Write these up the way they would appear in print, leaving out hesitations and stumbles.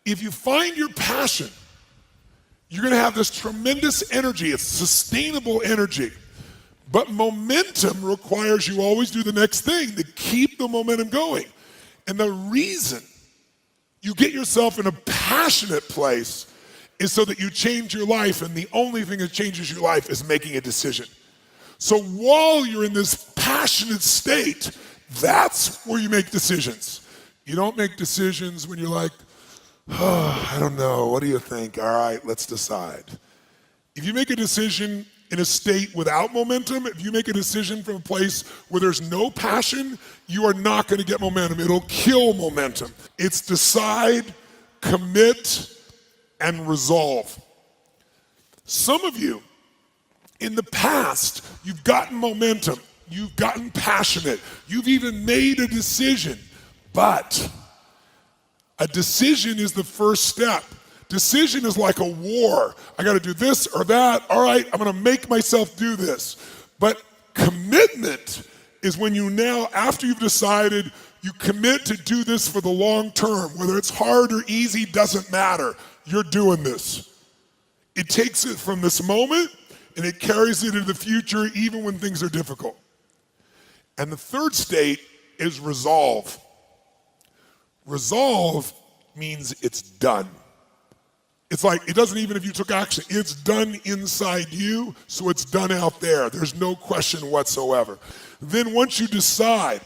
If you find your passion, you're gonna have this tremendous energy. It's sustainable energy. But momentum requires you always do the next thing to keep the momentum going. And the reason you get yourself in a passionate place is so that you change your life, and the only thing that changes your life is making a decision. So while you're in this passionate state, that's where you make decisions. You don't make decisions when you're like, oh, I don't know, what do you think? All right, let's decide. If you make a decision in a state without momentum, if you make a decision from a place where there's no passion, you are not gonna get momentum. It'll kill momentum. It's decide, commit, and resolve. Some of you, in the past, you've gotten momentum, you've gotten passionate, you've even made a decision, but a decision is the first step. Decision is like a war. I gotta do this or that. All right, I'm gonna make myself do this. But commitment is when you now, after you've decided, you commit to do this for the long term. Whether it's hard or easy, doesn't matter. You're doing this. It takes it from this moment and it carries it into the future even when things are difficult. And the third state is resolve. Resolve means it's done. It's like, it doesn't even if you took action, it's done inside you, so it's done out there. There's no question whatsoever. Then once you decide,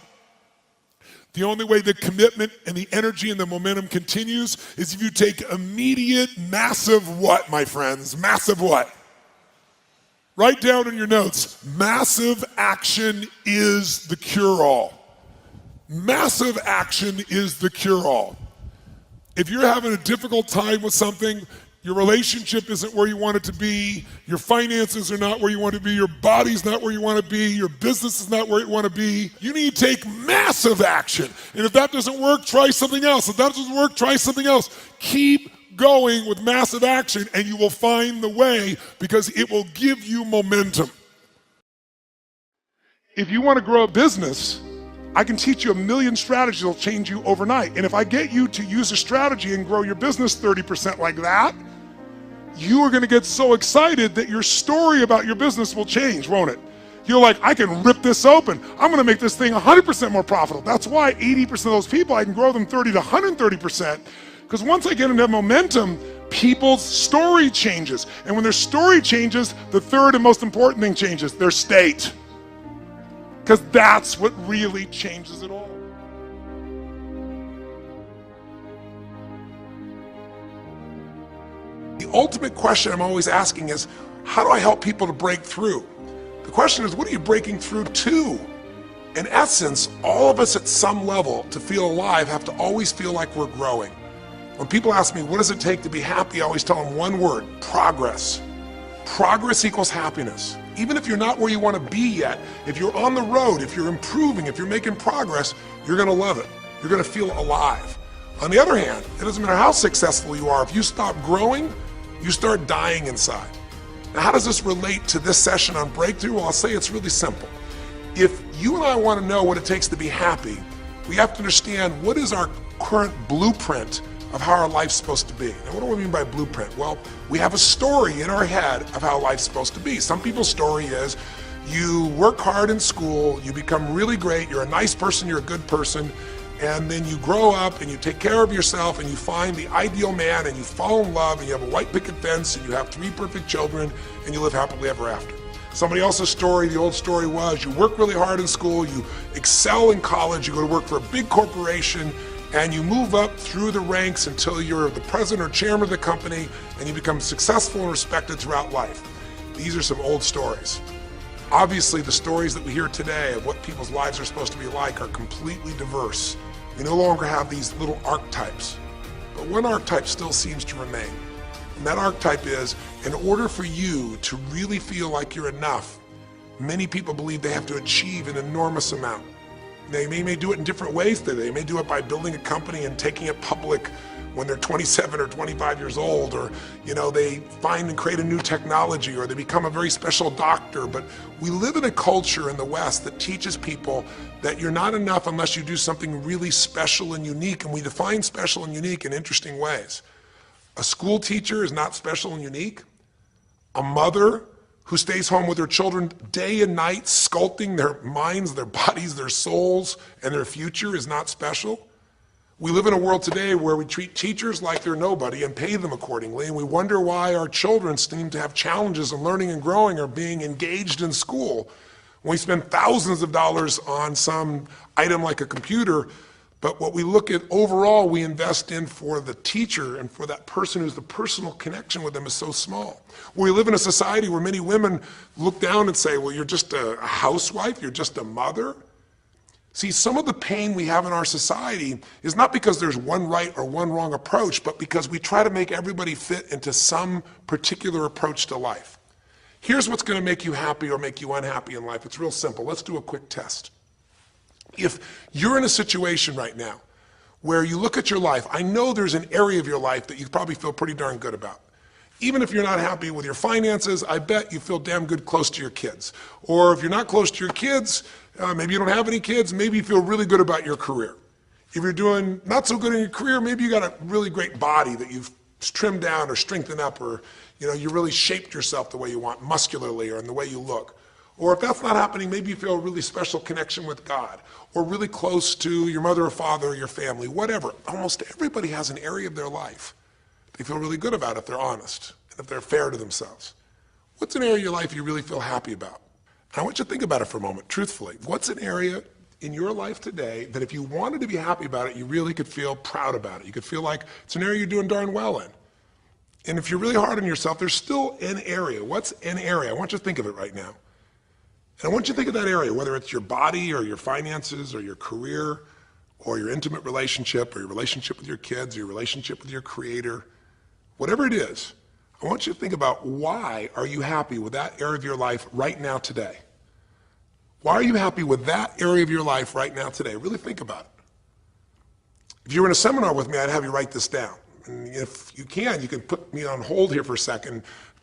the only way the commitment and the energy and the momentum continues is if you take immediate, massive what, my friends? Massive what? Write down in your notes, massive action is the cure-all. Massive action is the cure-all. If you're having a difficult time with something, your relationship isn't where you want it to be, your finances are not where you want to be, your body's not where you want to be, your business is not where you want to be, you need to take massive action. And if that doesn't work, try something else. If that doesn't work, try something else. Keep going with massive action and you will find the way because it will give you momentum. If you want to grow a business, I can teach you a million strategies that will change you overnight. And if I get you to use a strategy and grow your business 30% like that, you are gonna get so excited that your story about your business will change, won't it? You're like, I can rip this open. I'm gonna make this thing 100% more profitable. That's why 80% of those people, I can grow them 30 to 130%. Because once I get into momentum, people's story changes. And when their story changes, the third and most important thing changes, their state. Because that's what really changes it all. The ultimate question I'm always asking is, how do I help people to break through? The question is, what are you breaking through to? In essence, all of us at some level to feel alive have to always feel like we're growing. When people ask me, what does it take to be happy? I always tell them one word, progress. Progress equals happiness. Even if you're not where you want to be yet, if you're on the road, if you're improving, if you're making progress, you're gonna love it. You're gonna feel alive. On the other hand, it doesn't matter how successful you are, if you stop growing, you start dying inside. Now, how does this relate to this session on breakthrough? Well, I'll say it's really simple. If you and I want to know what it takes to be happy, we have to understand what is our current blueprint of how our life's supposed to be. Now, what do I mean by blueprint? Well, we have a story in our head of how life's supposed to be. Some people's story is you work hard in school, you become really great, you're a nice person, you're a good person, and then you grow up and you take care of yourself and you find the ideal man and you fall in love and you have a white picket fence and you have 3 perfect children and you live happily ever after. Somebody else's story, the old story was you work really hard in school, you excel in college, you go to work for a big corporation, and you move up through the ranks until you're the president or chairman of the company and you become successful and respected throughout life. These are some old stories. Obviously, the stories that we hear today of what people's lives are supposed to be like are completely diverse. We no longer have these little archetypes, but one archetype still seems to remain. And that archetype is, in order for you to really feel like you're enough, many people believe they have to achieve an enormous amount. They may do it in different ways today. They may do it by building a company and taking it public when they're 27 or 25 years old, or they find and create a new technology, or they become a very special doctor. But we live in a culture in the West that teaches people that you're not enough unless you do something really special and unique, and we define special and unique in interesting ways. A school teacher is not special and unique. A mother who stays home with her children day and night, sculpting their minds, their bodies, their souls, and their future is not special. We live in a world today where we treat teachers like they're nobody and pay them accordingly, and we wonder why our children seem to have challenges in learning and growing or being engaged in school. When we spend thousands of dollars on some item like a computer, but what we look at overall we invest in for the teacher and for that person who's the personal connection with them is so small. We live in a society where many women look down and say, well, you're just a housewife, you're just a mother. See, some of the pain we have in our society is not because there's one right or one wrong approach, but because we try to make everybody fit into some particular approach to life. Here's what's going to make you happy or make you unhappy in life. It's real simple. Let's do a quick test. If you're in a situation right now where you look at your life, I know there's an area of your life that you probably feel pretty darn good about. Even if you're not happy with your finances, I bet you feel damn good close to your kids. Or if you're not close to your kids, maybe you don't have any kids, maybe you feel really good about your career. If you're doing not so good in your career, maybe you got a really great body that you've trimmed down or strengthened up, or you really shaped yourself the way you want, muscularly, or in the way you look. Or if that's not happening, maybe you feel a really special connection with God, or really close to your mother or father or your family, whatever. Almost everybody has an area of their life they feel really good about if they're honest and if they're fair to themselves. What's an area of your life you really feel happy about? And I want you to think about it for a moment, truthfully. What's an area in your life today that if you wanted to be happy about it, you really could feel proud about it? You could feel like it's an area you're doing darn well in. And if you're really hard on yourself, there's still an area. What's an area? I want you to think of it right now. And I want you to think of that area, whether it's your body or your finances or your career or your intimate relationship or your relationship with your kids or your relationship with your creator, whatever it is. I want you to think about, why are you happy with that area of your life right now today? Why are you happy with that area of your life right now today? Really think about it. If you were in a seminar with me, I'd have you write this down. And if you can put me on hold here for a second,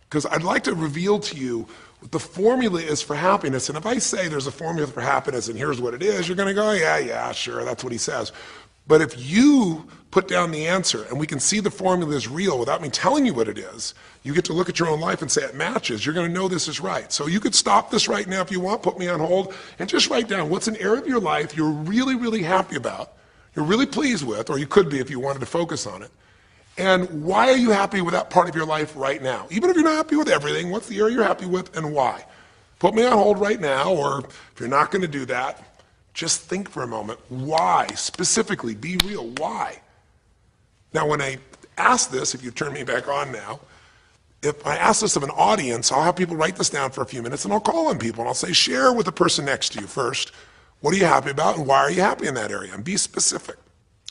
because I'd like to reveal to you what the formula is for happiness. And if I say there's a formula for happiness and here's what it is, you're going to go, yeah, sure, that's what he says. But if you put down the answer and we can see the formula is real without me telling you what it is, you get to look at your own life and say it matches. You're going to know this is right. So you could stop this right now if you want, put me on hold, and just write down what's an area of your life you're really, really happy about, you're really pleased with, or you could be if you wanted to focus on it. And why are you happy with that part of your life right now? Even if you're not happy with everything, what's the area you're happy with and why? Put me on hold right now, or if you're not going to do that, just think for a moment. Why? Specifically, be real. Why? Now, when I ask this, if you turn me back on now, if I ask this of an audience, I'll have people write this down for a few minutes, and I'll call on people, and I'll say, share with the person next to you first. What are you happy about, and why are you happy in that area? And be specific.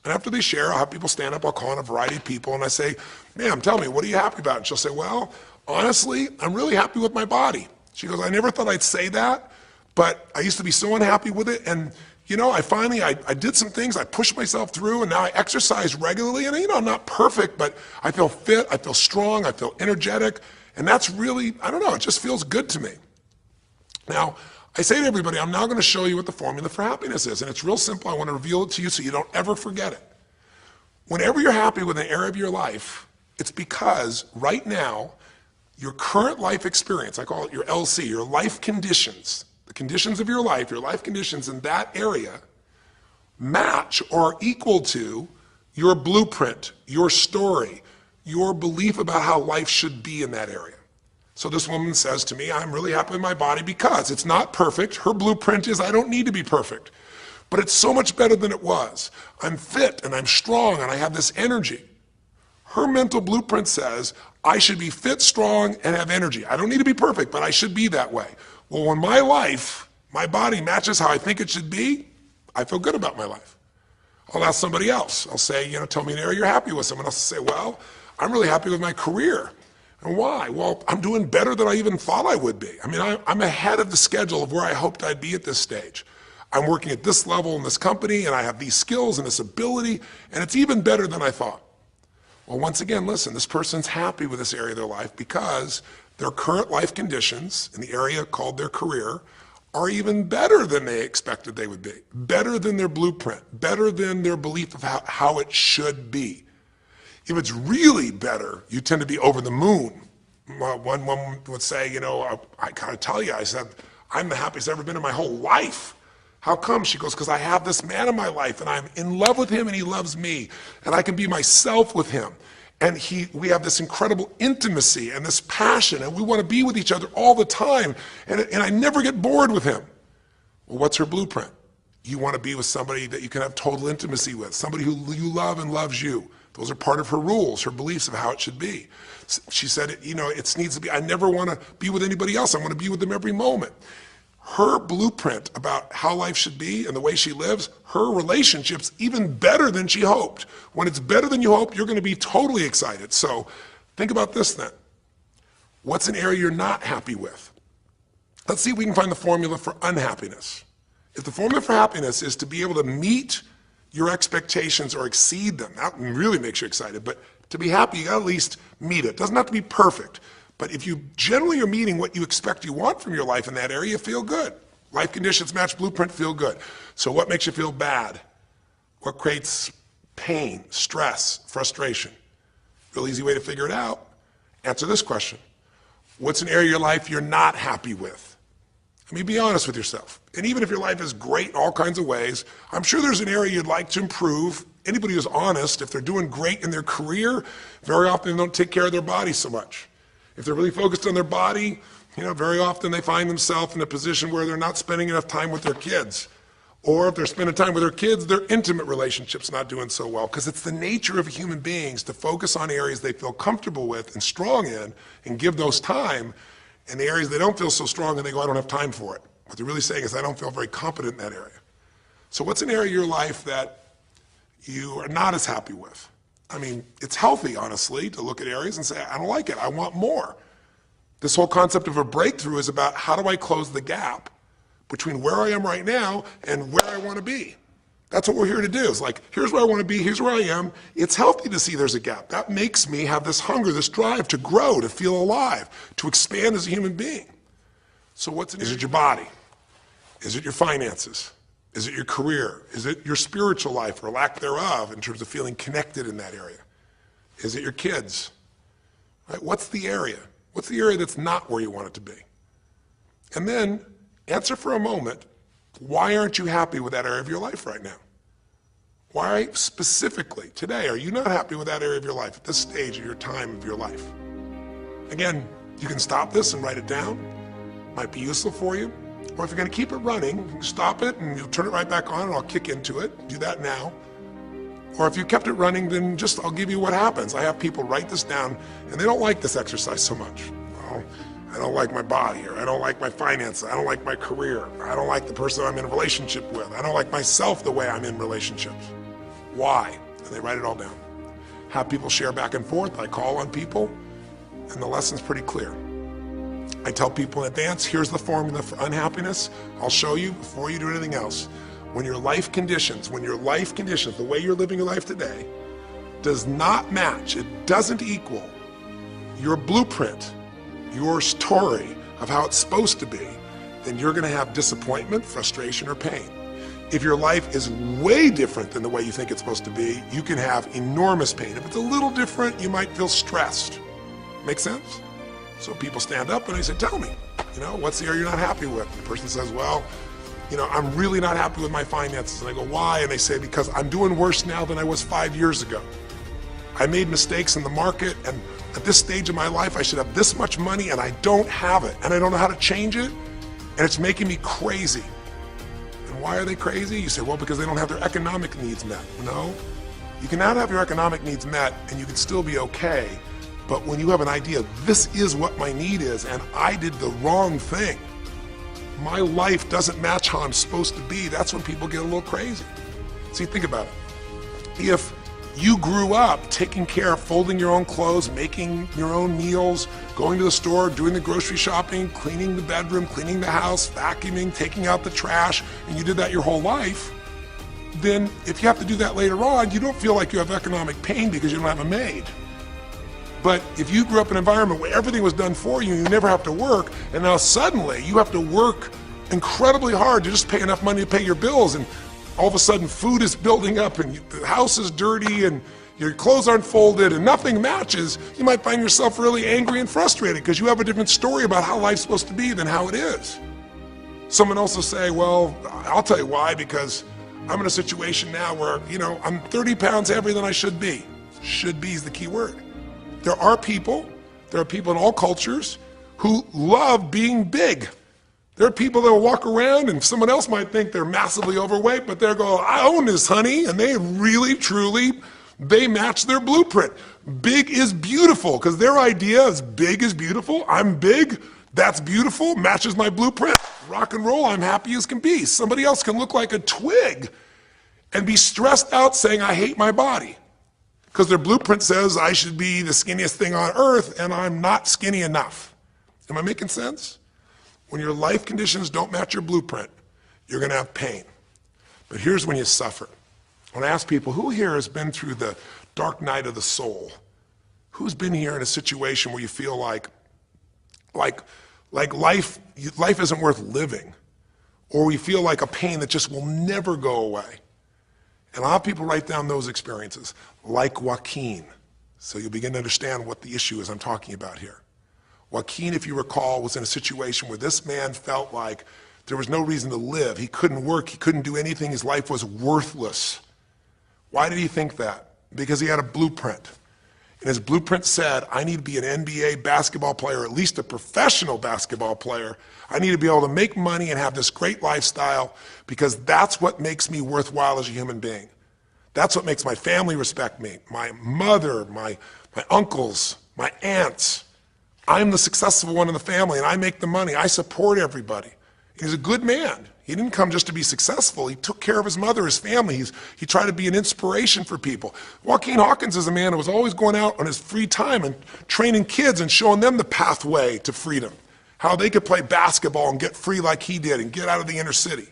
And after they share, I'll have people stand up, I'll call on a variety of people, and I say, ma'am, tell me, what are you happy about? And she'll say, well, honestly, I'm really happy with my body. She goes, I never thought I'd say that, but I used to be so unhappy with it, and I did some things, I pushed myself through, and now I exercise regularly, and I'm not perfect, but I feel fit, I feel strong, I feel energetic, and that's really, I don't know, it just feels good to me. Now, I say to everybody, I'm now going to show you what the formula for happiness is, and it's real simple. I want to reveal it to you so you don't ever forget it. Whenever you're happy with an area of your life, it's because right now, your current life experience, I call it your LC, your life conditions, the conditions of your life conditions in that area match or are equal to your blueprint, your story, your belief about how life should be in that area. So this woman says to me, I'm really happy with my body because it's not perfect. Her blueprint is I don't need to be perfect, but it's so much better than it was. I'm fit and I'm strong and I have this energy. Her mental blueprint says I should be fit, strong, and have energy. I don't need to be perfect, but I should be that way. Well, when my life, my body matches how I think it should be, I feel good about my life. I'll ask somebody else. I'll say, tell me an area you're happy with. Someone else will say, well, I'm really happy with my career. And why? Well, I'm doing better than I even thought I would be. I'm ahead of the schedule of where I hoped I'd be at this stage. I'm working at this level in this company and I have these skills and this ability and it's even better than I thought. Well, once again, listen, this person's happy with this area of their life because their current life conditions in the area called their career are even better than they expected they would be, better than their blueprint, better than their belief of how it should be. If it's really better, you tend to be over the moon. One woman would say, you know, I gotta tell you, I said, I'm the happiest I've ever been in my whole life. How come? She goes, because I have this man in my life and I'm in love with him and he loves me and I can be myself with him. And we have this incredible intimacy and this passion and we want to be with each other all the time and I never get bored with him. Well, what's her blueprint? You want to be with somebody that you can have total intimacy with, somebody who you love and loves you. Those are part of her rules, her beliefs of how it should be. She said, you know, it needs to be, I never want to be with anybody else. I want to be with them every moment. Her blueprint about how life should be and the way she lives, her relationship's even better than she hoped. When it's better than you hope, you're going to be totally excited. So think about this then. What's an area you're not happy with? Let's see if we can find the formula for unhappiness. If the formula for happiness is to be able to meet your expectations or exceed them, that really makes you excited, but to be happy, you gotta at least meet it. It doesn't have to be perfect, but if you generally are meeting what you expect you want from your life in that area, you feel good. Life conditions match blueprint, feel good. So what makes you feel bad? What creates pain, stress, frustration? Real easy way to figure it out. Answer this question. What's an area of your life you're not happy with? I mean, be honest with yourself. And even if your life is great in all kinds of ways, I'm sure there's an area you'd like to improve. Anybody who's honest, if they're doing great in their career, very often they don't take care of their body so much. If they're really focused on their body, you know, very often they find themselves in a position where they're not spending enough time with their kids. Or if they're spending time with their kids, their intimate relationship's not doing so well. Because it's the nature of human beings to focus on areas they feel comfortable with and strong in and give those time. And the areas they don't feel so strong and they go, I don't have time for it. What they're really saying is, I don't feel very competent in that area. So what's an area of your life that you are not as happy with? I mean, it's healthy, honestly, to look at areas and say, I don't like it, I want more. This whole concept of a breakthrough is about how do I close the gap between where I am right now and where I want to be. That's what we're here to do. It's like, here's where I want to be, here's where I am. It's healthy to see there's a gap. That makes me have this hunger, this drive to grow, to feel alive, to expand as a human being. So is it your body? Is it your finances? Is it your career? Is it your spiritual life or lack thereof in terms of feeling connected in that area? Is it your kids? Right? What's the area? What's the area that's not where you want it to be? And then answer for a moment, why aren't you happy with that area of your life right now? Why specifically today are you not happy with that area of your life at this stage of your time of your life? Again, you can stop this and write it down. Might be useful for you. Or if you're going to keep it running, stop it and you'll turn it right back on and I'll kick into it. Do that now. Or if you kept it running, then I'll give you what happens. I have people write this down and they don't like this exercise so much. Oh, I don't like my body, or I don't like my finances, I don't like my career, I don't like the person I'm in a relationship with, I don't like myself the way I'm in relationships. Why? And they write it all down. Have people share back and forth. I call on people and the lesson's pretty clear. I tell people in advance, here's the formula for unhappiness. I'll show you before you do anything else. When your life conditions, the way you're living your life today, does not match, it doesn't equal your blueprint, your story of how it's supposed to be, then you're going to have disappointment, frustration, or pain. If your life is way different than the way you think it's supposed to be, you can have enormous pain. If it's a little different, you might feel stressed. Make sense? So people stand up and they say, tell me, what's the area you're not happy with? The person says, well, I'm really not happy with my finances. And I go, why? And they say, because I'm doing worse now than I was 5 years ago. I made mistakes in the market, and at this stage of my life, I should have this much money, and I don't have it, and I don't know how to change it, and it's making me crazy. And why are they crazy? You say, well, because they don't have their economic needs met. No, you can not have your economic needs met, and you can still be okay, but when you have an idea, this is what my need is, and I did the wrong thing, my life doesn't match how I'm supposed to be, that's when people get a little crazy. See, think about it. If You grew up taking care of folding your own clothes, making your own meals, going to the store, doing the grocery shopping, cleaning the bedroom, cleaning the house, vacuuming, taking out the trash, and you did that your whole life. Then if you have to do that later on, you don't feel like you have economic pain because you don't have a maid. But if you grew up in an environment where everything was done for you, you never have to work, and now suddenly you have to work incredibly hard to just pay enough money to pay your bills, and all of a sudden food is building up and the house is dirty and your clothes aren't folded and nothing matches, you might find yourself really angry and frustrated because you have a different story about how life's supposed to be than how it is. Someone else will say, well, I'll tell you why, because I'm in a situation now where, I'm 30 pounds heavier than I should be. Should be is the key word. There are people in all cultures who love being big. There are people that will walk around and someone else might think they're massively overweight, but they're going, I own this, honey, and they really, truly, they match their blueprint. Big is beautiful, because their idea is big is beautiful. I'm big, that's beautiful, matches my blueprint. Rock and roll, I'm happy as can be. Somebody else can look like a twig and be stressed out saying, I hate my body, because their blueprint says I should be the skinniest thing on earth and I'm not skinny enough. Am I making sense? When your life conditions don't match your blueprint, you're going to have pain. But here's when you suffer. When I ask people, who here has been through the dark night of the soul? Who's been here in a situation where you feel like life isn't worth living, or we feel like a pain that just will never go away? And a lot of people write down those experiences, like Joaquin. So you'll begin to understand what the issue is I'm talking about here. Joaquin, if you recall, was in a situation where this man felt like there was no reason to live. He couldn't work, he couldn't do anything, his life was worthless. Why did he think that? Because he had a blueprint. And his blueprint said, I need to be an NBA basketball player, at least a professional basketball player. I need to be able to make money and have this great lifestyle, because that's what makes me worthwhile as a human being. That's what makes my family respect me, my mother, my uncles, my aunts. I'm the successful one in the family and I make the money. I support everybody. He's a good man. He didn't come just to be successful. He took care of his mother, his family. He tried to be an inspiration for people. Joaquin Hawkins is a man who was always going out on his free time and training kids and showing them the pathway to freedom, how they could play basketball and get free like he did and get out of the inner city.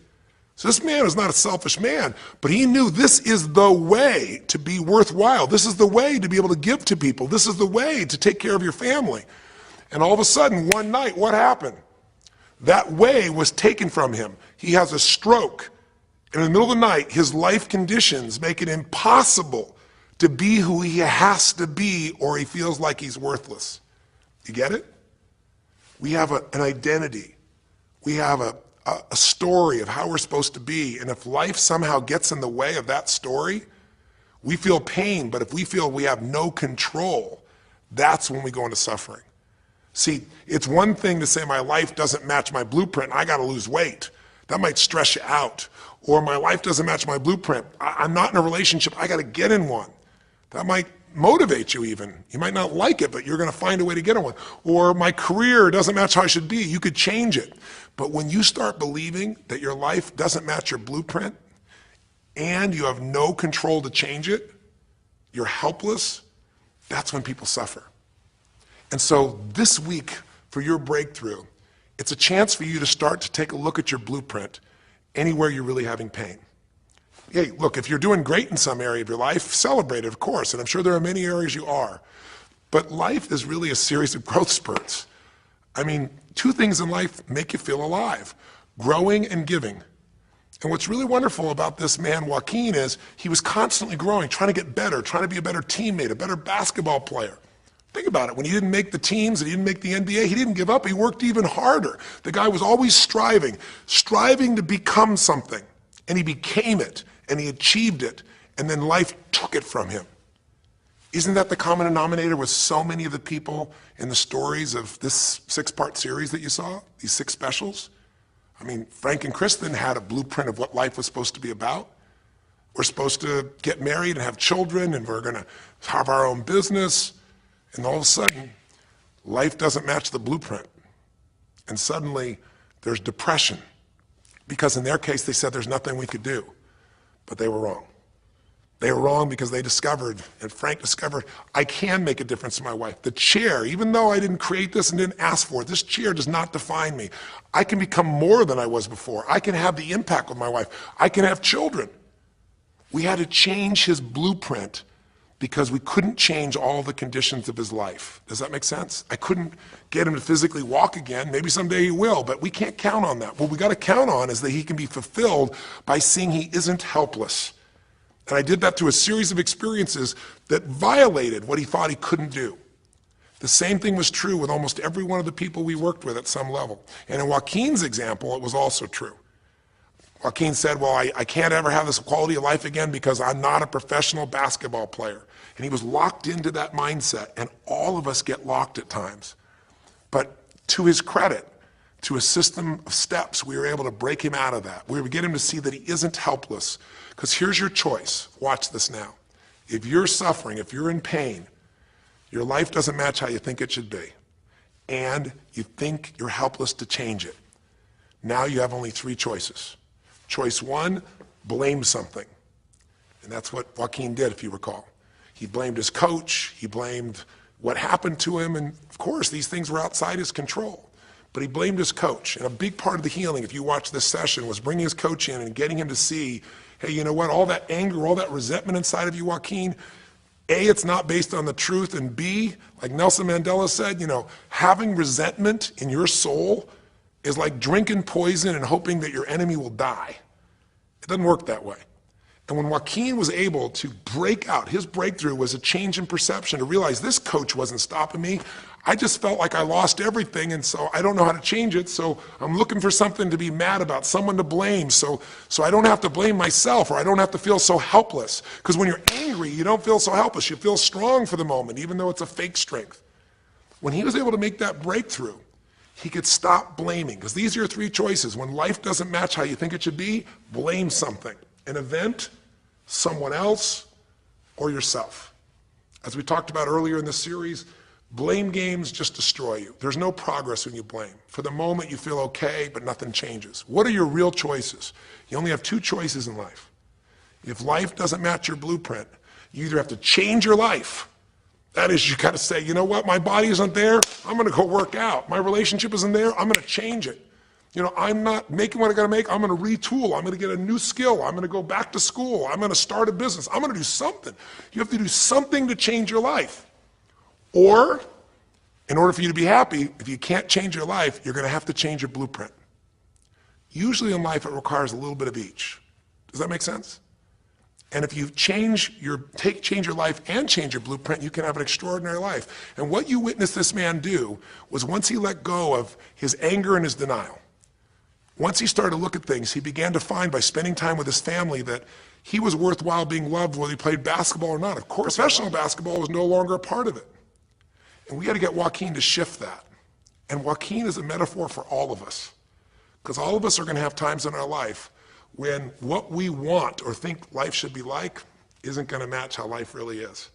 So this man is not a selfish man, but he knew this is the way to be worthwhile. This is the way to be able to give to people. This is the way to take care of your family. And all of a sudden, one night, what happened? That way was taken from him. He has a stroke. And in the middle of the night, his life conditions make it impossible to be who he has to be, or he feels like he's worthless. You get it? We have an identity. We have a story of how we're supposed to be. And if life somehow gets in the way of that story, we feel pain. But if we feel we have no control, that's when we go into suffering. See, it's one thing to say my life doesn't match my blueprint, I gotta lose weight. That might stress you out. Or my life doesn't match my blueprint, I'm not in a relationship, I gotta get in one. That might motivate you even. You might not like it, but you're gonna find a way to get in one. Or my career doesn't match how I should be, you could change it. But when you start believing that your life doesn't match your blueprint and you have no control to change it, you're helpless, that's when people suffer. And so this week, for your breakthrough, it's a chance for you to start to take a look at your blueprint anywhere you're really having pain. Hey, look, if you're doing great in some area of your life, celebrate it, of course, and I'm sure there are many areas you are. But life is really a series of growth spurts. I mean, two things in life make you feel alive: growing and giving. And what's really wonderful about this man, Joaquin, is he was constantly growing, trying to get better, trying to be a better teammate, a better basketball player. Think about it. When he didn't make the teams and he didn't make the NBA, he didn't give up. He worked even harder. The guy was always striving to become something. And he became it, and he achieved it, and then life took it from him. Isn't that the common denominator with so many of the people in the stories of this 6-part series that you saw, these 6 specials? I mean, Frank and Kristen had a blueprint of what life was supposed to be about. We're supposed to get married and have children, and we're going to have our own business. And all of a sudden, life doesn't match the blueprint. And suddenly, there's depression. Because in their case, they said there's nothing we could do. But they were wrong. They were wrong because they discovered, and Frank discovered, I can make a difference to my wife. The chair, even though I didn't create this and didn't ask for it, this chair does not define me. I can become more than I was before. I can have the impact with my wife. I can have children. We had to change his blueprint because we couldn't change all the conditions of his life. Does that make sense? I couldn't get him to physically walk again. Maybe someday he will, but we can't count on that. What we got to count on is that he can be fulfilled by seeing he isn't helpless. And I did that through a series of experiences that violated what he thought he couldn't do. The same thing was true with almost every one of the people we worked with at some level. And in Joaquin's example, it was also true. Joaquin said, well, I can't ever have this quality of life again because I'm not a professional basketball player. And he was locked into that mindset, and all of us get locked at times. But to his credit, to a system of steps, we were able to break him out of that. We were able to get him to see that he isn't helpless. Because here's your choice. Watch this now. If you're suffering, if you're in pain, your life doesn't match how you think it should be, and you think you're helpless to change it, now you have only 3 choices. Choice 1, blame something. And that's what Joaquin did, if you recall. He blamed his coach, he blamed what happened to him, and of course these things were outside his control. But he blamed his coach. And a big part of the healing, if you watch this session, was bringing his coach in and getting him to see, hey, you know what, all that anger, all that resentment inside of you, Joaquin, A, it's not based on the truth, and B, like Nelson Mandela said, you know, having resentment in your soul is like drinking poison and hoping that your enemy will die. It doesn't work that way. And when Joaquin was able to break out, his breakthrough was a change in perception, to realize this coach wasn't stopping me. I just felt like I lost everything, and so I don't know how to change it, so I'm looking for something to be mad about, someone to blame, so I don't have to blame myself, or I don't have to feel so helpless. Because when you're angry, you don't feel so helpless. You feel strong for the moment, even though it's a fake strength. When he was able to make that breakthrough, he could stop blaming, because these are your 3 choices. When life doesn't match how you think it should be, blame something. An event, someone else, or yourself. As we talked about earlier in this series, blame games just destroy you. There's no progress when you blame. For the moment, you feel okay, but nothing changes. What are your real choices? You only have 2 choices in life. If life doesn't match your blueprint, you either have to change your life. That is, you got to say, you know what, my body isn't there, I'm going to go work out. My relationship isn't there, I'm going to change it. You know, I'm not making what I got to make, I'm going to retool, I'm going to get a new skill, I'm going to go back to school, I'm going to start a business, I'm going to do something. You have to do something to change your life. Or, in order for you to be happy, if you can't change your life, you're going to have to change your blueprint. Usually in life, it requires a little bit of each. Does that make sense? And if you change your life and change your blueprint, you can have an extraordinary life. And what you witnessed this man do was, once he let go of his anger and his denial, once he started to look at things, he began to find, by spending time with his family, that he was worthwhile being loved whether he played basketball or not. Of course, professional basketball was no longer a part of it. And we got to get Joaquin to shift that. And Joaquin is a metaphor for all of us, because all of us are going to have times in our life when what we want or think life should be like isn't going to match how life really is.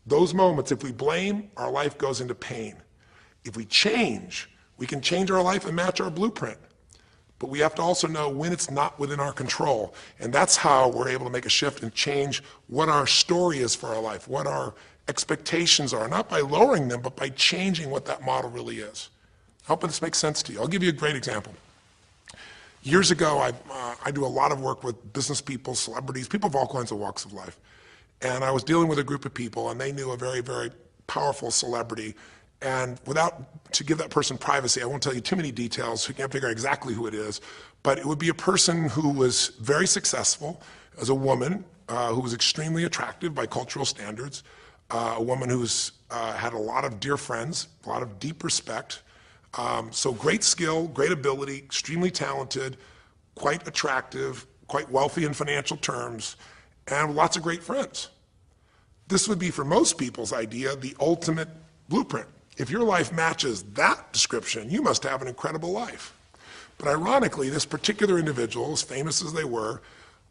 Those moments, if we blame, our life goes into pain. If we change, we can change our life and match our blueprint. But we have to also know when it's not within our control. And that's how we're able to make a shift and change what our story is for our life, what our expectations are, not by lowering them, but by changing what that model really is. I hope this makes sense to you. I'll give you a great example. Years ago, I do a lot of work with business people, celebrities, people of all kinds of walks of life. And I was dealing with a group of people, and they knew a very, very powerful celebrity. And to give that person privacy, I won't tell you too many details, so you can't figure out exactly who it is, but it would be a person who was very successful as a woman, who was extremely attractive by cultural standards, a woman who's had a lot of dear friends, a lot of deep respect, so great skill, great ability, extremely talented, quite attractive, quite wealthy in financial terms, and lots of great friends. This would be, for most people's idea, the ultimate blueprint. If your life matches that description, you must have an incredible life. But ironically, this particular individual, as famous as they were,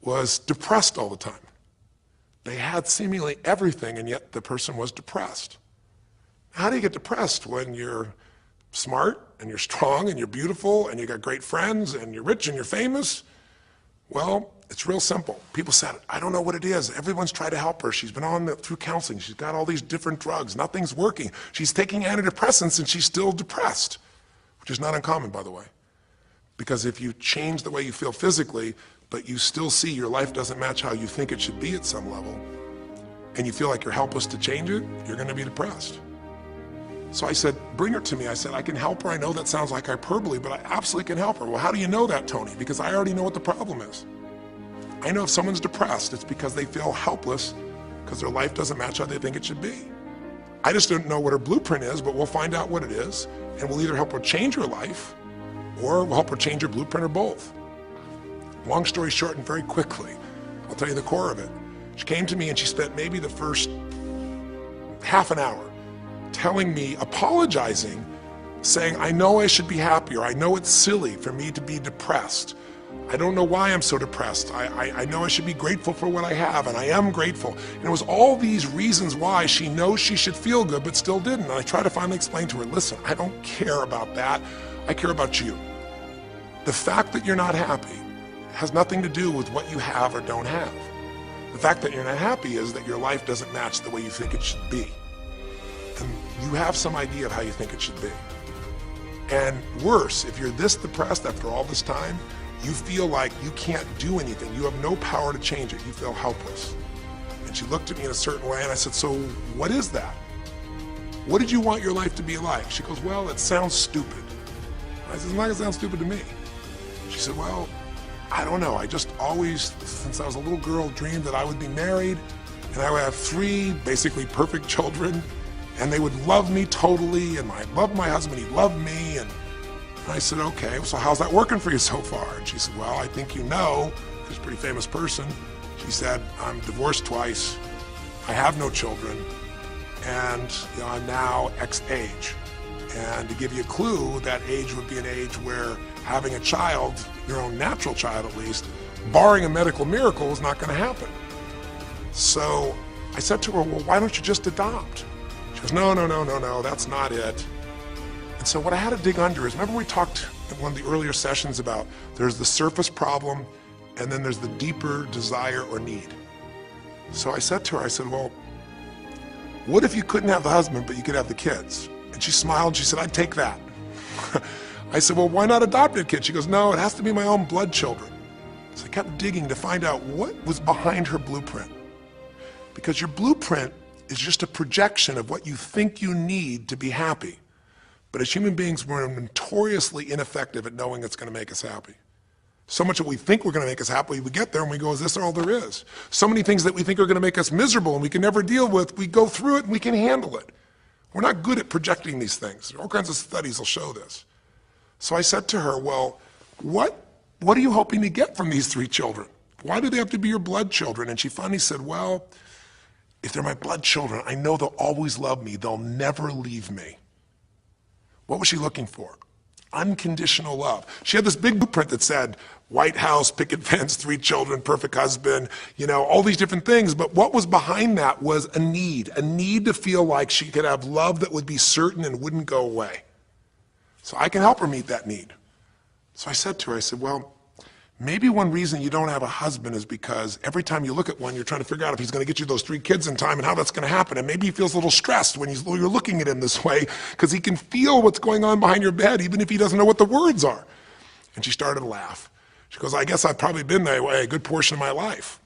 was depressed all the time. They had seemingly everything, and yet the person was depressed. How do you get depressed when you're smart, and you're strong, and you're beautiful, and you got great friends, and you're rich, and you're famous? Well, It's real simple. People said, I don't know what it is. Everyone's tried to help her. She's been through counseling. She's got all these different drugs. Nothing's working. She's taking antidepressants and she's still depressed, which is not uncommon, by the way. Because if you change the way you feel physically, but you still see your life doesn't match how you think it should be at some level, and you feel like you're helpless to change it, you're going to be depressed. So I said, bring her to me. I said, I can help her. I know that sounds like hyperbole, but I absolutely can help her. Well, how do you know that, Tony? Because I already know what the problem is. I know if someone's depressed, it's because they feel helpless because their life doesn't match how they think it should be. I just don't know what her blueprint is, but we'll find out what it is, and we'll either help her change her life, or we'll help her change her blueprint, or both. Long story short, and very quickly, I'll tell you the core of it. She came to me and she spent maybe the first half an hour telling me, apologizing, saying, I know I should be happier. I know it's silly for me to be depressed. I don't know why I'm so depressed. I know I should be grateful for what I have, and I am grateful. And it was all these reasons why she knows she should feel good, but still didn't. And I tried to finally explain to her, listen, I don't care about that. I care about you. The fact that you're not happy has nothing to do with what you have or don't have. The fact that you're not happy is that your life doesn't match the way you think it should be. And you have some idea of how you think it should be. And worse, if you're this depressed after all this time, you feel like you can't do anything. You have no power to change it. You feel helpless. And she looked at me in a certain way and I said, so what is that? What did you want your life to be like? She goes, well, it sounds stupid. I said, it's not gonna sound stupid to me. She said, well, I don't know. I just always, since I was a little girl, dreamed that I would be married and I would have 3 basically perfect children and they would love me totally, and I loved my husband, he loved me. And I said, okay, so how's that working for you so far? And she said, well, I think you know, she's a pretty famous person. She said, I'm divorced twice, I have no children, and I'm now X age. And to give you a clue, that age would be an age where having a child, your own natural child at least, barring a medical miracle, is not going to happen. So I said to her, well, why don't you just adopt? She goes, no, that's not it. And so what I had to dig under is, remember we talked in one of the earlier sessions about there's the surface problem and then there's the deeper desire or need. So I said to her, I said, well, what if you couldn't have the husband but you could have the kids? And she smiled and she said, I'd take that. I said, well, why not adopted kids? She goes, no, it has to be my own blood children. So I kept digging to find out what was behind her blueprint. Because your blueprint is just a projection of what you think you need to be happy. But as human beings, we're notoriously ineffective at knowing it's going to make us happy. So much that we think we're going to make us happy, we get there and we go, is this all there is? So many things that we think are going to make us miserable and we can never deal with, we go through it and we can handle it. We're not good at projecting these things. All kinds of studies will show this. So I said to her, well, what are you hoping to get from these 3 children? Why do they have to be your blood children? And she finally said, well, if they're my blood children, I know they'll always love me. They'll never leave me. What was she looking for? Unconditional love. She had this big blueprint that said, White House, picket fence, 3 children, perfect husband, all these different things. But what was behind that was a need to feel like she could have love that would be certain and wouldn't go away. So I can help her meet that need. So I said to her, I said, well, maybe one reason you don't have a husband is because every time you look at one, you're trying to figure out if he's going to get you those 3 kids in time and how that's going to happen. And maybe he feels a little stressed when you're looking at him this way because he can feel what's going on behind your bed, even if he doesn't know what the words are. And she started to laugh. She goes, I guess I've probably been that way a good portion of my life.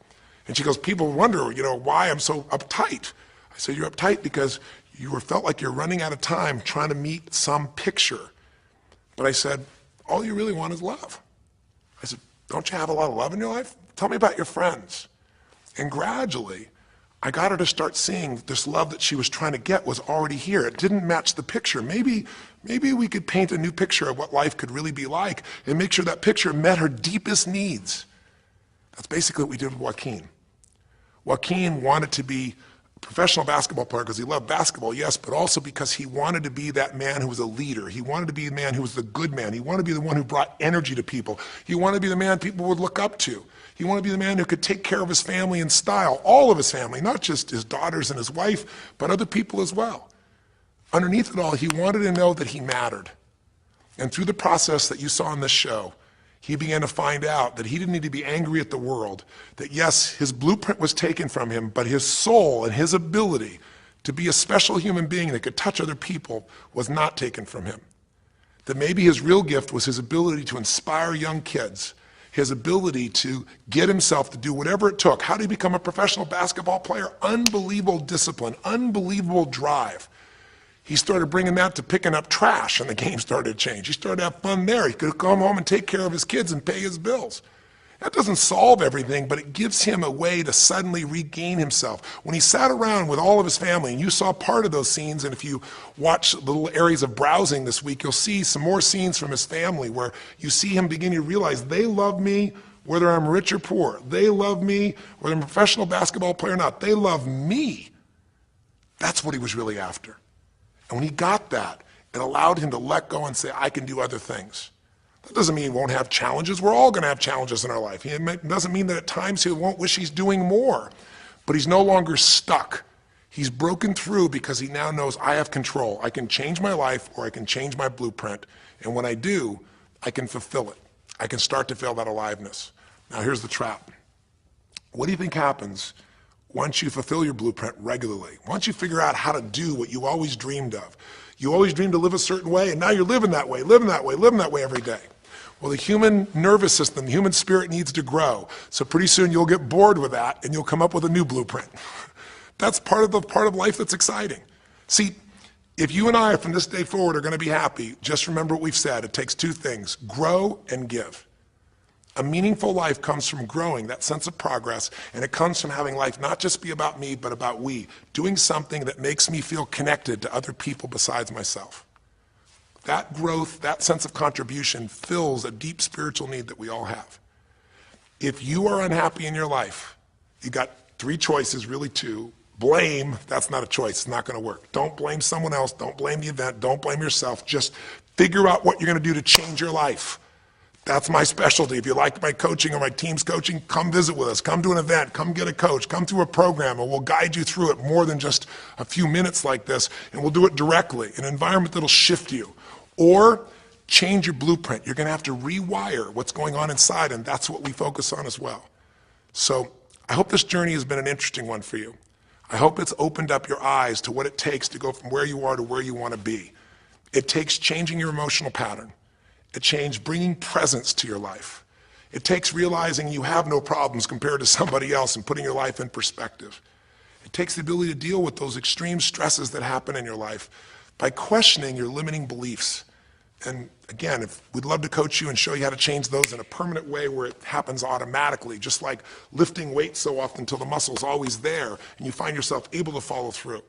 And she goes, people wonder, why I'm so uptight. I said, you're uptight because you felt like you're running out of time trying to meet some picture. But I said, all you really want is love. I said, don't you have a lot of love in your life? Tell me about your friends. And gradually, I got her to start seeing this love that she was trying to get was already here. It didn't match the picture. Maybe we could paint a new picture of what life could really be like and make sure that picture met her deepest needs. That's basically what we did with Joaquin. Joaquin wanted to be a professional basketball player because he loved basketball, yes, but also because he wanted to be that man who was a leader. He wanted to be the man who was the good man. He wanted to be the one who brought energy to people. He wanted to be the man people would look up to. He wanted to be the man who could take care of his family in style, all of his family, not just his daughters and his wife, but other people as well. Underneath it all, he wanted to know that he mattered. And through the process that you saw in this show, he began to find out that he didn't need to be angry at the world, that yes, his blueprint was taken from him, but his soul and his ability to be a special human being that could touch other people was not taken from him. That maybe his real gift was his ability to inspire young kids, his ability to get himself to do whatever it took. How did he become a professional basketball player? Unbelievable discipline, unbelievable drive. He started bringing that to picking up trash, and the game started to change. He started to have fun there. He could come home and take care of his kids and pay his bills. That doesn't solve everything, but it gives him a way to suddenly regain himself. When he sat around with all of his family, and you saw part of those scenes, and if you watch little areas of browsing this week, you'll see some more scenes from his family where you see him beginning to realize they love me whether I'm rich or poor. They love me whether I'm a professional basketball player or not. They love me. That's what he was really after. And when he got that, it allowed him to let go and say, I can do other things. That doesn't mean he won't have challenges. We're all going to have challenges in our life. It doesn't mean that at times he won't wish he's doing more, but he's no longer stuck. He's broken through because he now knows I have control. I can change my life or I can change my blueprint. And when I do, I can fulfill it. I can start to feel that aliveness. Now here's the trap. What do you think happens once you fulfill your blueprint regularly? Once you figure out how to do what you always dreamed of. You always dreamed to live a certain way, and now you're living that way, living that way, living that way every day. Well, the human nervous system, the human spirit needs to grow. So pretty soon you'll get bored with that, and you'll come up with a new blueprint. That's part of life that's exciting. See, if you and I from this day forward are going to be happy, just remember what we've said. It takes two things, grow and give. A meaningful life comes from growing, that sense of progress, and it comes from having life not just be about me, but about we, doing something that makes me feel connected to other people besides myself. That growth, that sense of contribution fills a deep spiritual need that we all have. If you are unhappy in your life, you got three choices, really two. Blame, that's not a choice, it's not going to work. Don't blame someone else, don't blame the event, don't blame yourself. Just figure out what you're going to do to change your life. That's my specialty. If you like my coaching or my team's coaching, come visit with us. Come to an event. Come get a coach. Come through a program, and we'll guide you through it more than just a few minutes like this, and we'll do it directly in an environment that'll shift you. Or change your blueprint. You're going to have to rewire what's going on inside, and that's what we focus on as well. So I hope this journey has been an interesting one for you. I hope it's opened up your eyes to what it takes to go from where you are to where you want to be. It takes changing your emotional pattern. It takes bringing presence to your life. It takes realizing you have no problems compared to somebody else and putting your life in perspective. It takes the ability to deal with those extreme stresses that happen in your life by questioning your limiting beliefs. And again, we'd love to coach you and show you how to change those in a permanent way where it happens automatically, just like lifting weights so often until the muscle's always there and you find yourself able to follow through.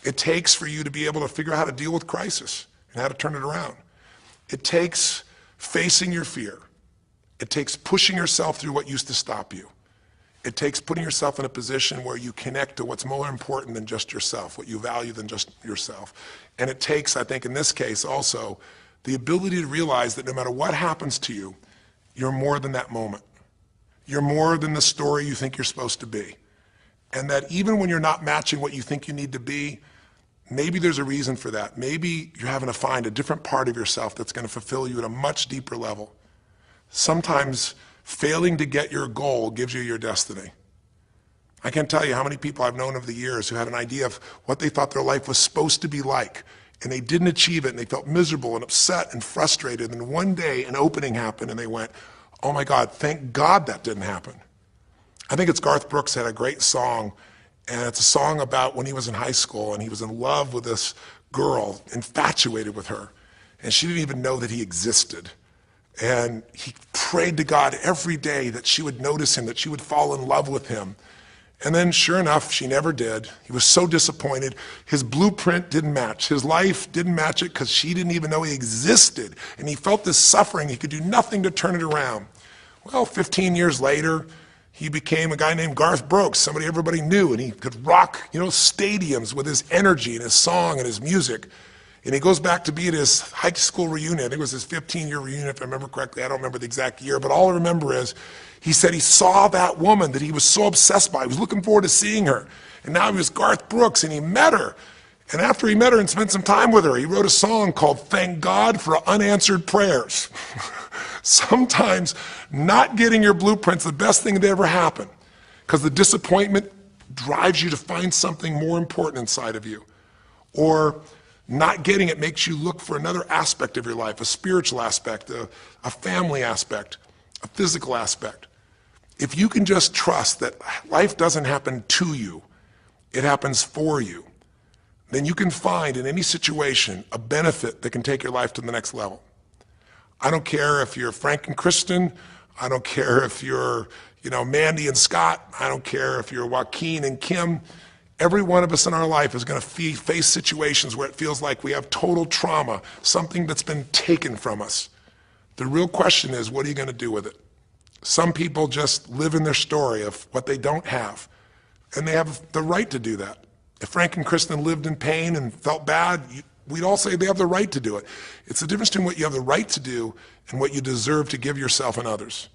It takes for you to be able to figure out how to deal with crisis and how to turn it around. It takes facing your fear. It takes pushing yourself through what used to stop you. It takes putting yourself in a position where you connect to what's more important than just yourself, what you value than just yourself. And it takes, I think in this case also, the ability to realize that no matter what happens to you, you're more than that moment. You're more than the story you think you're supposed to be. And that even when you're not matching what you think you need to be, maybe there's a reason for that. Maybe you're having to find a different part of yourself that's going to fulfill you at a much deeper level. Sometimes failing to get your goal gives you your destiny. I can't tell you how many people I've known over the years who had an idea of what they thought their life was supposed to be like, and they didn't achieve it, and they felt miserable and upset and frustrated, and one day an opening happened, and they went, oh my God, thank God that didn't happen. I think it's Garth Brooks had a great song, and it's a song about when he was in high school, and he was in love with this girl, infatuated with her, and she didn't even know that he existed. And he prayed to God every day that she would notice him, that she would fall in love with him. And then sure enough, she never did. He was so disappointed. His blueprint didn't match. His life didn't match it because she didn't even know he existed. And he felt this suffering. He could do nothing to turn it around. Well, 15 years later, he became a guy named Garth Brooks, somebody everybody knew, and he could rock, stadiums with his energy and his song and his music. And he goes back to be at his high school reunion. I think it was his 15-year reunion, if I remember correctly. I don't remember the exact year, but all I remember is he said he saw that woman that he was so obsessed by. He was looking forward to seeing her. And now he was Garth Brooks, and he met her. And after he met her and spent some time with her, he wrote a song called Thank God for Unanswered Prayers. Sometimes not getting your blueprint's the best thing that ever happened, because the disappointment drives you to find something more important inside of you. Or not getting it makes you look for another aspect of your life, a spiritual aspect, a family aspect, a physical aspect. If you can just trust that life doesn't happen to you, it happens for you, then you can find in any situation a benefit that can take your life to the next level. I don't care if you're Frank and Kristen. I don't care if you're, Mandy and Scott. I don't care if you're Joaquin and Kim. Every one of us in our life is going to face situations where it feels like we have total trauma, something that's been taken from us. The real question is, what are you going to do with it? Some people just live in their story of what they don't have, and they have the right to do that. If Frank and Kristen lived in pain and felt bad, we'd all say they have the right to do it. It's the difference between what you have the right to do and what you deserve to give yourself and others.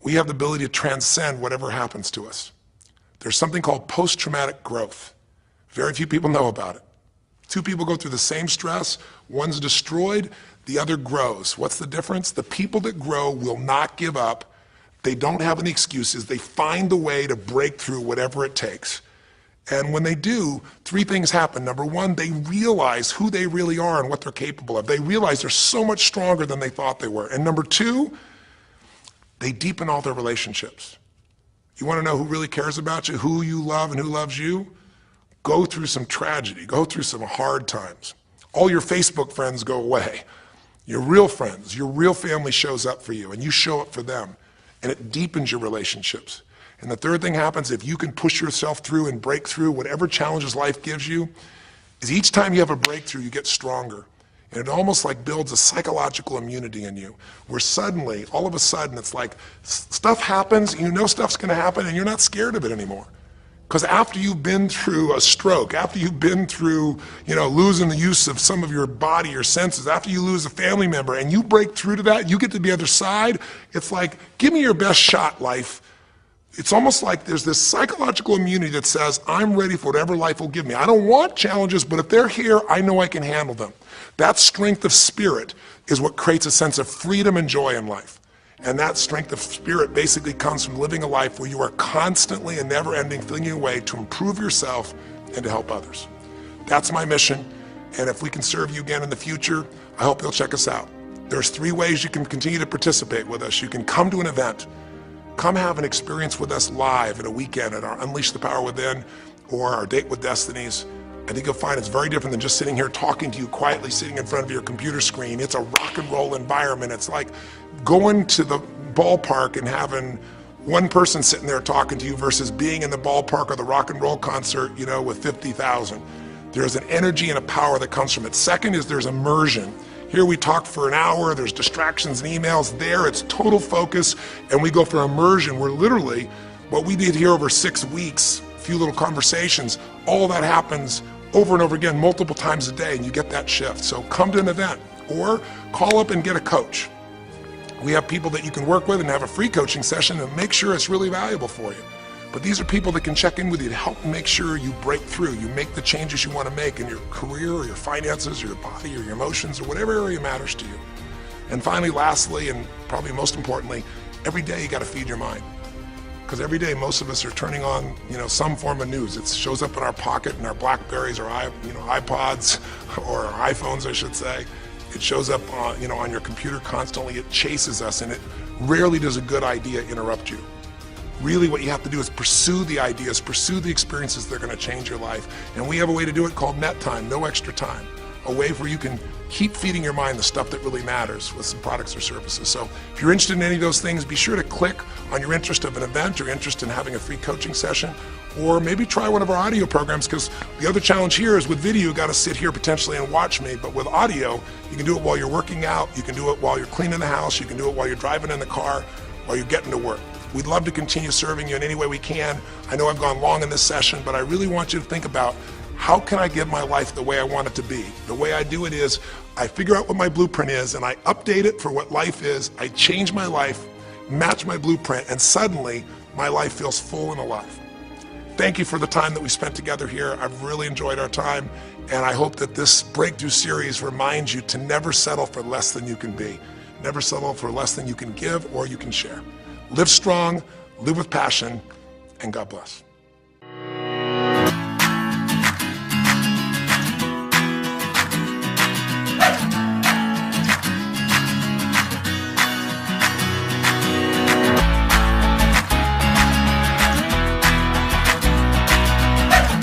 We have the ability to transcend whatever happens to us. There's something called post-traumatic growth. Very few people know about it. Two people go through the same stress, one's destroyed, the other grows. What's the difference? The people that grow will not give up. They don't have any excuses. They find the way to break through whatever it takes. And when they do, three things happen. Number one, they realize who they really are and what they're capable of. They realize they're so much stronger than they thought they were. And number two, they deepen all their relationships. You want to know who really cares about you, who you love and who loves you? Go through some tragedy, go through some hard times. All your Facebook friends go away. Your real friends, your real family shows up for you, and you show up for them, and it deepens your relationships. And the third thing happens, if you can push yourself through and break through whatever challenges life gives you, is each time you have a breakthrough, you get stronger. And it almost like builds a psychological immunity in you, where suddenly, all of a sudden, it's like stuff happens, you know stuff's gonna happen, and you're not scared of it anymore. Because after you've been through a stroke, after you've been through, losing the use of some of your body, your senses, after you lose a family member, and you break through to that, you get to the other side, it's like, give me your best shot, life. It's almost like there's this psychological immunity that says, I'm ready for whatever life will give me. I don't want challenges, but if they're here, I know I can handle them. That strength of spirit is what creates a sense of freedom and joy in life. And that strength of spirit basically comes from living a life where you are constantly and never-ending thinking away to improve yourself and to help others. That's my mission, and if we can serve you again in the future, I hope you'll check us out. There's 3 ways you can continue to participate with us. You can come to an event. Come have an experience with us live at a weekend at our Unleash the Power Within or our Date with Destinies. I think you'll find it's very different than just sitting here talking to you quietly, sitting in front of your computer screen. It's a rock and roll environment. It's like going to the ballpark and having one person sitting there talking to you versus being in the ballpark or the rock and roll concert, with 50,000. There's an energy and a power that comes from it. Second is there's immersion. Here we talk for an hour, there's distractions and emails. There it's total focus, and we go for immersion where literally what we did here over 6 weeks, a few little conversations, all that happens over and over again, multiple times a day, and you get that shift. So come to an event or call up and get a coach. We have people that you can work with and have a free coaching session and make sure it's really valuable for you. But these are people that can check in with you to help make sure you break through, you make the changes you want to make in your career or your finances or your body or your emotions or whatever area matters to you. And finally, lastly, and probably most importantly, every day you got to feed your mind. Because every day most of us are turning on, some form of news. It shows up in our pocket, in our Blackberries or iPods or our iPhones, I should say. It shows up on your computer constantly. It chases us, and it rarely does a good idea interrupt you. Really what you have to do is pursue the ideas, pursue the experiences that are going to change your life. And we have a way to do it called net time, no extra time. A way where you can keep feeding your mind the stuff that really matters with some products or services. So if you're interested in any of those things, be sure to click on your interest of an event or interest in having a free coaching session, or maybe try one of our audio programs, because the other challenge here is with video, you got to sit here potentially and watch me, but with audio, you can do it while you're working out, you can do it while you're cleaning the house, you can do it while you're driving in the car, while you're getting to work. We'd love to continue serving you in any way we can. I know I've gone long in this session, but I really want you to think about, how can I get my life the way I want it to be? The way I do it is I figure out what my blueprint is and I update it for what life is. I change my life, match my blueprint, and suddenly my life feels full and alive. Thank you for the time that we spent together here. I've really enjoyed our time, and I hope that this breakthrough series reminds you to never settle for less than you can be. Never settle for less than you can give or you can share. Live strong, live with passion, and God bless.